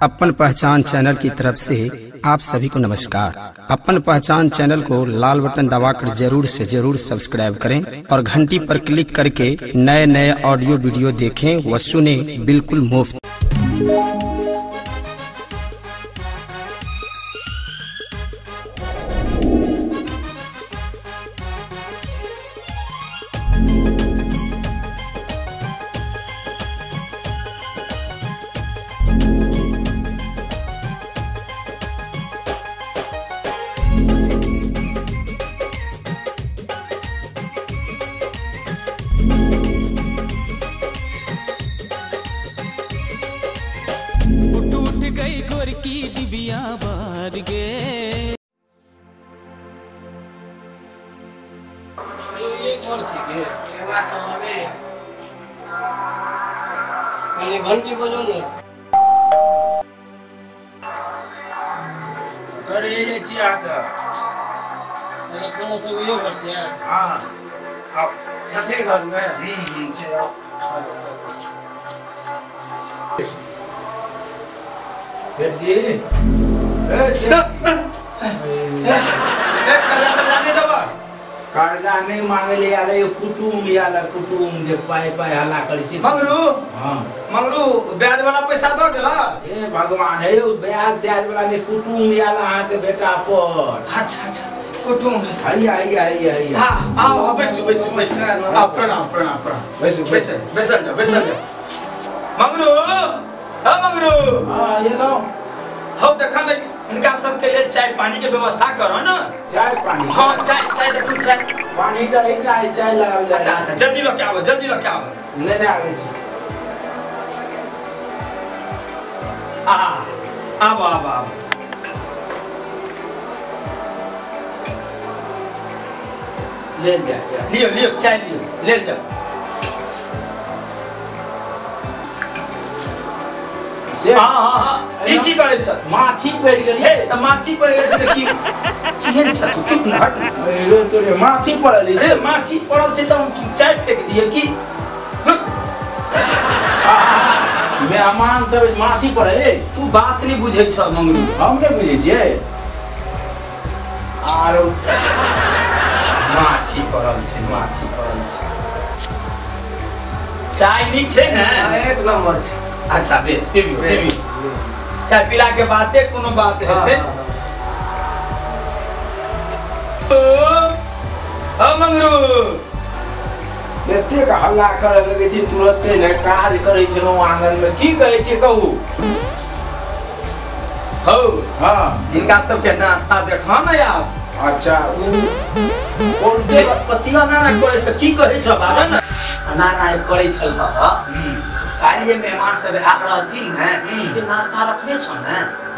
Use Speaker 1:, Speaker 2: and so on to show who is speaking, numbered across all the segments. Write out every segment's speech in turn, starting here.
Speaker 1: अपन पहचान चैनल की तरफ से आप सभी को नमस्कार। अपन पहचान चैनल को लाल बटन दबाकर जरूर से जरूर सब्सक्राइब करें और घंटी पर क्लिक करके नए नए ऑडियो वीडियो देखें व सुने बिल्कुल मुफ्त।
Speaker 2: उठ गई गोर की डिबिया बार गे
Speaker 3: ये घर ठीक है सेवा चलावे खाली घंटी बजो ने करे ये छी आजा मैंने कोनो से यो घर छे हां अब छठे घर में छे सेठ जी ए कर्जा नहीं मांगे ले आले कुटुम जे पाई हल्ला करी छी
Speaker 4: मंगरू
Speaker 3: हां
Speaker 4: मंगरू ब्याज वाला पैसा दो देला
Speaker 3: ए भगवान हे ब्याज वाला ने कुटुम आला हां के बेटा पर
Speaker 4: अच्छा अच्छा कुटुम
Speaker 3: हैया
Speaker 4: हां आओ बैसो आओ प्रणाम बैस मंगरू हां मंगरू
Speaker 3: हां ये लो
Speaker 4: हो देखा ले इनका सब के लिए चाय पानी के व्यवस्था करो ना।
Speaker 3: चाय पानी
Speaker 4: हां चाय देखो चाय
Speaker 3: पानी का एक ना चाय लगाव ले
Speaker 4: अच्छा जल्दी लो क्या आओ
Speaker 3: ले आवे छी
Speaker 4: आब
Speaker 3: ले जा चाय
Speaker 4: लियो चाय ले जाओ
Speaker 3: से
Speaker 4: हां ई की करे छ
Speaker 3: माछी पड़ गेल
Speaker 4: हे त माछी पड़ गेल छ की केहन छ तू चुप न हट
Speaker 3: ए तोरे माछी पड़ल
Speaker 4: रे माछी पड़ल छ त हम चाय फेंक दिए की
Speaker 3: मेहमान सब माछी पड़ल
Speaker 4: तू बात नहीं बुझै छ मंगरू
Speaker 3: हम नहीं बुझे छिए आरो
Speaker 4: माछी पड़ल छ चाय नीक छै न
Speaker 3: एक नंबर छै
Speaker 4: अच्छा बेस पीबी चाय पिला के बाते कोनो बात हेते ओ मंगरू
Speaker 3: एते का हल्ला करे लगे छी तुरंते ने काज करे छलो आंगन में की कहे छी कहू
Speaker 4: हो
Speaker 3: हां
Speaker 4: इनका सब के नाश्ता देखा ना यार
Speaker 3: अच्छा
Speaker 4: और जे पतिया ना करे छ की कहे छ बाबा ना ना करे छ काली मेहमान सब आ रहथिन न से नाश्ता रखने छ न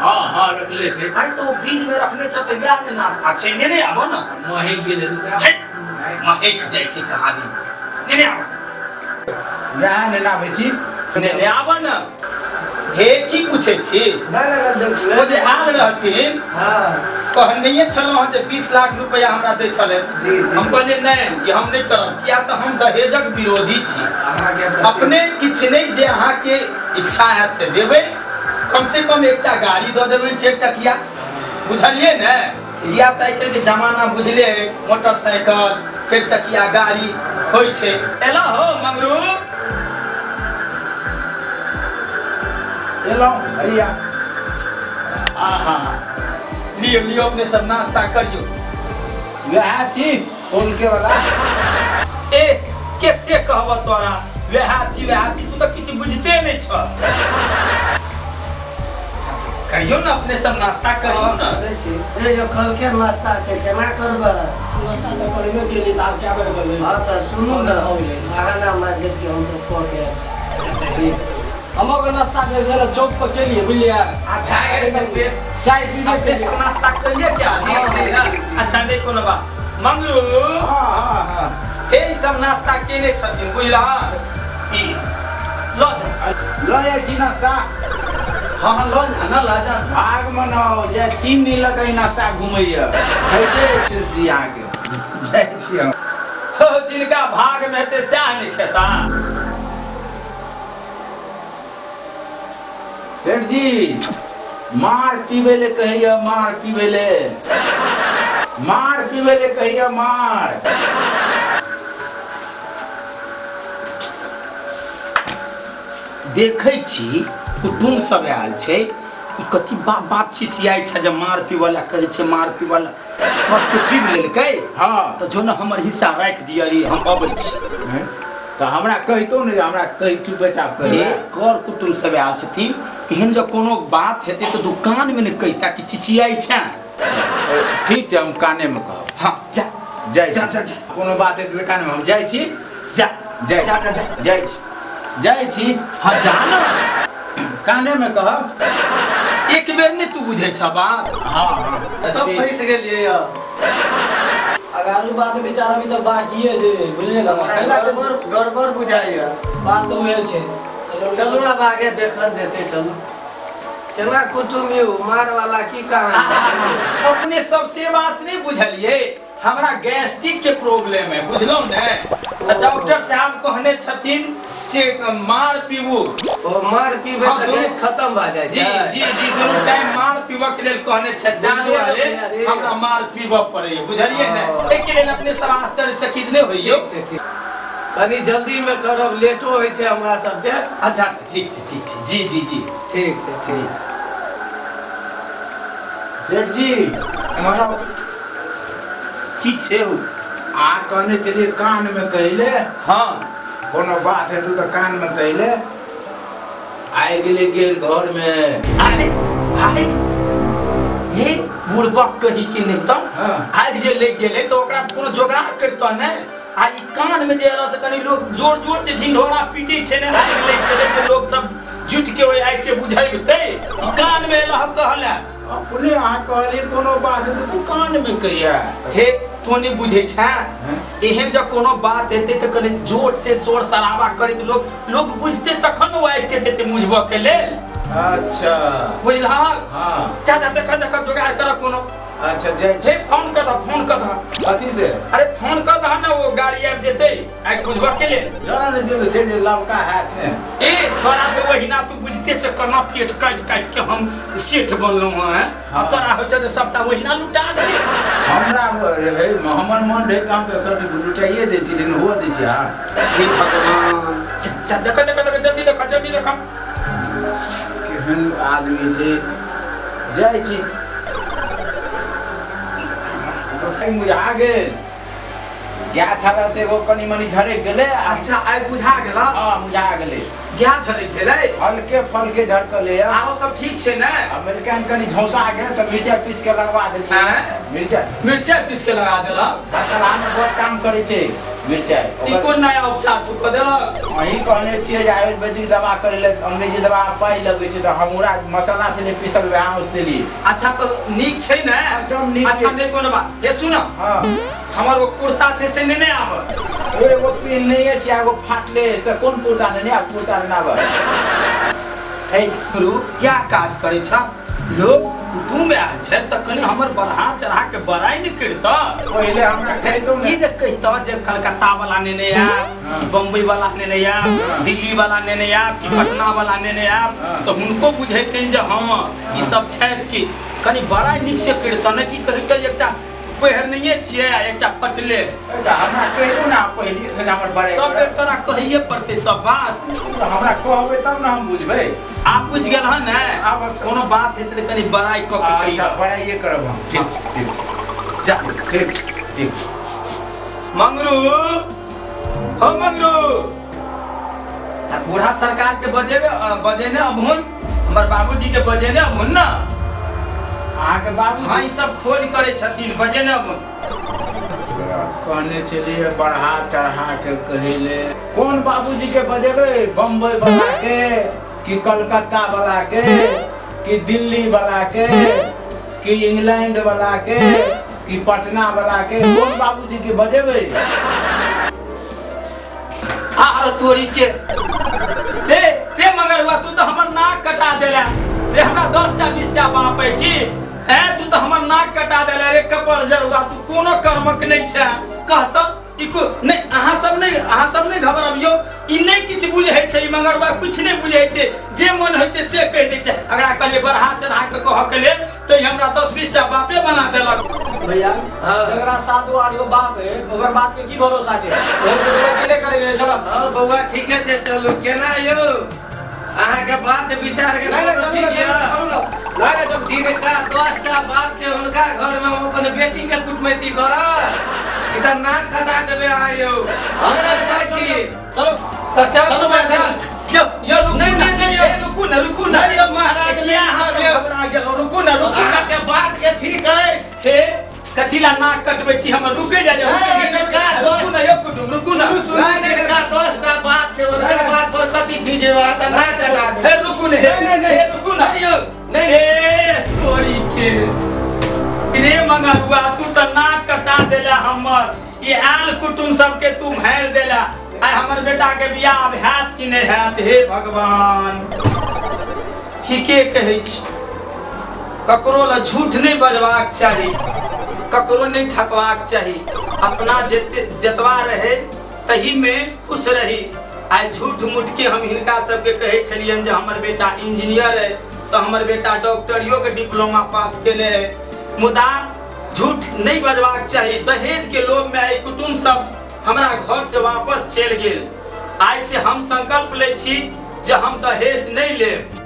Speaker 3: हां रखले थे
Speaker 4: अरे तो फ्रिज में रखने छ त ब्याह ने नाश्ता छै ने आबो न
Speaker 3: मही गेले
Speaker 4: महक जाय छै कहानी ने आबो
Speaker 3: यहाँ ने नाबे छी
Speaker 4: ने आबो न हे की पूछे छी
Speaker 3: ना
Speaker 4: ओ जे आल रहथिन
Speaker 3: हां
Speaker 4: कहनिए छलो जे 20 लाख रुपया हमरा दे छले हम कहले नहीं ये हम नहीं करब किया त हम दहेजक विरोधी छी अपने किछ नहीं जे अहाँ के इच्छा है से देबे कम से कम एकटा गाड़ी द देबे चार चकिया बुझलिए न किया त आइकाल के जमाना बुझले मोटरसाइकिल चार चकिया गाड़ी होय छै एला हो मंगरू
Speaker 3: एलो भैया
Speaker 4: आहा लियो अपने सब नाश्ता करियो
Speaker 3: वह छी फोन के वाला
Speaker 4: ए केते कहब तोरा वह छी तू तो किछ बुझते नहीं छ करियो ना अपने सब नाश्ता करियो ना
Speaker 5: ए यो कल के नाश्ता छै केना करबा
Speaker 3: नाश्ता तो करबे के लिए आप क्या कर गए
Speaker 5: हां त सुनू न खाना मार देती हम तो खो के
Speaker 3: ठीक हम लोग नाश्ता के जरा चौक पर के लिए बुझलिए
Speaker 4: अच्छा है सब पे
Speaker 3: चाय पीने के लिए
Speaker 4: नाश्ता करिए क्या अच्छा नहीं कोनो बात मंगरू
Speaker 3: हां
Speaker 4: हे सब नाश्ता केने छथिन बुझला ई लो
Speaker 3: लो ये छी नाश्ता
Speaker 4: हां लो ना ला जा
Speaker 3: भाग मनाओ जे 3 दिन लग नाश्ता घुमैया खैते छी दिया के जाय छी हम
Speaker 4: हो जिनका भाग में हेते सएह नहीं खेता
Speaker 3: सेठ जी मार पीवे ले कहिया मार पीवे ले कहिया मार।
Speaker 4: देखे छी कुटुम सब आयल छै कथी बात छिछियाई छै जे मार पीवाला कहै छै मार पीवाला सब के पीब लेलकै।
Speaker 3: हाँ
Speaker 4: तो जो न हमर हिस्सा राख दियली हम अबै छी।
Speaker 3: तो हमरा कहितो ने हमरा कहि तू बेटा कहि
Speaker 4: कर कुटुम सब आयल छथिन एहन जो कोनो बात हेतै तो दुकान में ने कहिता कि छिछियाई छै।
Speaker 3: ठीक छै हम काने में कहब।
Speaker 4: हाँ जा
Speaker 3: जाय
Speaker 4: जा जा
Speaker 3: कोनो बात हेतै तो काने में हम जाय छी।
Speaker 4: जा
Speaker 3: जाय
Speaker 4: जा जा
Speaker 3: जाय छी।
Speaker 4: हाँ जा ना
Speaker 3: काने में कहब।
Speaker 4: एक बेर नहीं तू बुझे छ बात।
Speaker 3: हाँ
Speaker 5: सब फंस गेलिए यार।
Speaker 6: अगारू बात बेचारा भी तो बाकी है जे बुझले ना
Speaker 5: गड़बड़ बुझाइए
Speaker 6: बात तो हुए छे।
Speaker 5: चलो अब आगे देखल जेते चलो। केना कुटुम यू मार वाला की कहानी।
Speaker 4: अपने सबसे बात नहीं बुझलिए हमरा गैस्ट्रिक के प्रॉब्लम है बुझलो ने। डॉक्टर साहब कहने छथिन जे मार पीबू
Speaker 5: ओ मार पीबे
Speaker 4: हाँ,
Speaker 5: त गैस खत्म भ जाय
Speaker 4: जी
Speaker 5: छै।
Speaker 4: जी जी दोनों टाइम मार पीबा के लेल कहने छै जाने वाले हमरा मार पीबा पड़े बुझलिए ने। एके लेल अपने सब आश्चर्यचकित नहीं होइयो।
Speaker 5: ठीक छै ठीक कनी जल्दी में करब लेटो होय छै हमरा सब के।
Speaker 4: अच्छा ठीक छै जी जी जी
Speaker 5: ठीक छै ठीक छै।
Speaker 3: सेठ जी हमारा
Speaker 4: की छै
Speaker 3: आ कहने चलिए कान में कहिले।
Speaker 4: हाँ
Speaker 3: कोनो बात है तो कान में कहिले आए गेल घर में।
Speaker 4: आए आए ये बुढ़बा कही के नहीं तो
Speaker 3: हाँ।
Speaker 4: आग जे लग गेले तो ओकरा कोनो जोगाड़ करतो ने। आ ई कान में जे रह से कनी लोग जोर जोर से ढिंढोरा पीटे छै ने आग लग गेले जे लोग सब जुट के ओइ आग के बुझाइबते कान में रह कहला
Speaker 3: अपने आ कहली कोनो बात है तो कान में कहिया।
Speaker 4: हे तो नहीं बुझे छा एहन जब कोनो बात हेते तो कनी जोर से शोर शराबा करत लोग बुझते तखन वो आग के जेते मुझबा के लेल।
Speaker 3: अच्छा
Speaker 4: बुझला
Speaker 3: हाँ
Speaker 4: जा देख जोगाड़ कर कोनो।
Speaker 3: अच्छा जय
Speaker 4: जे फोन कर दा
Speaker 3: कथी से
Speaker 4: अरे फोन कर दा ना वो गाड़ी आब जेते आग बुझबा के लेल।
Speaker 3: जरा ने दे जे लवका हाथ में
Speaker 4: ए तोरा तो वही ना तू बुझते छ कना पेट काट के हम सेठ बनलो हैं।
Speaker 3: हाँ।
Speaker 4: तोरा हो छ सबटा वही ना लुटा दे।
Speaker 3: हमरा है हमर मन रहे काम तो सब लुटाइए देती लेकिन हो दै छै। हां
Speaker 4: हे भगवान जा देख जल्दी देख
Speaker 3: केहन आदमी छै जाय छी। मुझे आ गेल क्या छाला से वो कनी मनी झरे गेले।
Speaker 4: अच्छा आइ बुझा गेला।
Speaker 3: हां बुझा गेले
Speaker 4: क्या झरे गेले
Speaker 3: हल्के फलके झरकले।
Speaker 4: आओ सब ठीक छै ने।
Speaker 3: अमेरिकन कनी झौसा गेल त मिर्चा पीस के लगवा देलिए।
Speaker 4: हैं? मिर्चा पीस के लगा देला।
Speaker 3: कला में बहुत काम करे छै मिर्चा।
Speaker 4: ई कोन नया उपचार तू क देला।
Speaker 3: वही कहने छिए जे आयुर्वेदिक दवा करे ले अंग्रेजी दवा पाई लगे छै त हमरा मसाला से ने पीसल वहाँ उस देली।
Speaker 4: अच्छा तो नीक छै ने
Speaker 3: एकदम नीक।
Speaker 4: अच्छा नहीं कोनो बात ये सुन
Speaker 3: हां
Speaker 4: हमर वो कुर्ता छै से नहीं आब
Speaker 3: एगो पिन नहीं है एगो फाटले से कोन कुर्ता नहीं अब कुर्ता ना आब।
Speaker 4: ए गुरु क्या काज करे छ लोग कुटुम आयल छै त कनी हमर बढ़ा चढ़ा के बड़ाई नहीं करता।
Speaker 3: पहले हमरा कहितो
Speaker 4: ई न कहता जे कलकत्ता वाला ने आ कि बम्बई वाला ने आ दिल्ली वाला ने आ कि पटना वाला ने आ तो हुनको बुझेतै जे हां ई सब छैत किछ कनी बड़ाई नीक से करता न कि कहै छै एकटा पहर नहीं छिए एकटा फटले
Speaker 3: हमरा कहितो ना पहले से हमर बड़े
Speaker 4: सब तोरा कहिए पड़ते सब बात
Speaker 3: हमरा कहबे तब ना हम बुझबै।
Speaker 4: आप बुझ गेल हन ने
Speaker 3: आब
Speaker 4: कोनो बात हेतै त कनी बड़ाई क के
Speaker 3: अच्छा बड़ाइए करब हम। ठीक जा ठीक
Speaker 4: मंगरू हो मंगरू बूढ़ा सरकार के बजेने अबहुन हमर बाबूजी के बजेने अबहुन ना
Speaker 3: अहाँ के बाबू
Speaker 4: हां ई सब खोज करे छथिन बजेने अबहुन
Speaker 3: कहने चलिए बढ़ा चढ़ा के कहिले कौन बाबूजी के बजेबे बम्बई वाला के कि कलकत्ता वाला के कि दिल्ली वाला के कि इंग्लैंड वाला के कि पटना वाला के कौन बाबूजी के बजेबे।
Speaker 4: आर तोरी के रे मगरवा तू तो हमर नाक कटा देला रे हमरा 10टा 20टा बाप है की है तू तो हमर नाक कटा देला रे कपर जरुआ तू कोनो कर्मक नहीं छै कहत इको नहीं अहाँ सब नहीं घबराबियो। ई नहीं किछ बुझै छै, ई मंगरवा कुछ नहीं बुझै छै, जे मन होइ छै से कह दै छै। अगरा कहलिए बढ़ा चढ़ा के कह के ले तो हमरा 10-20 टा बापे बना देलक।
Speaker 6: भैया जकरा 7 गो 8 गो बाप है ओकर बात के की भरोसा छै? अकेले करे चलो।
Speaker 5: हां बौआ ठीक है चलू केना यो अहाँ के बात विचार के ठीक है। जिनका 10 टा बाप के उनका घर में अपन बेटी के कुटमैती करा इधर नाक कटा देबे आयो। हमरा जाय छी
Speaker 6: चलो
Speaker 5: तो चलो
Speaker 4: यो
Speaker 5: रुकू ना यो महाराज ले
Speaker 4: घबरा गेल। रुकू ना
Speaker 5: अहाँ के बात के ठीक है।
Speaker 4: हे कथिला नाक कटबै छी हम? रुके जा रुकू ना यो कुटुम रुकू ना।
Speaker 5: जिनका 10 टा बाप के उनका बात पर कथि चीज है नाक कटा दे।
Speaker 4: हे रुकू ना रुकू ना ए तोरी के रे मंगरुआ तू त नाक कटा देला हमर। ये आल कुटुम सबके तू भैर देला। आइ हमर बेटा के बियाह हैत कि नहीं हैत? हे भगवान ठीके कहै छी। ककरो ल झूठ नहीं बजबाक चाही, ककरो नहीं ठकबाक चाही। अपना जतवा रहे तही में खुश रही। आइ झूठ मूठ के हम हिनका सबके कहै छलियन जे हमर बेटा इंजीनियर है तो हमर बेटा डॉक्टरियो के डिप्लोमा पास केले है। मुदा झूठ नहीं बजबाक चाहिए। दहेज के लोभ में आई कुटुम सब हमरा घर से वापस चल गेल। आज से हम संकल्प ले छी जे हम दहेज नहीं लेब।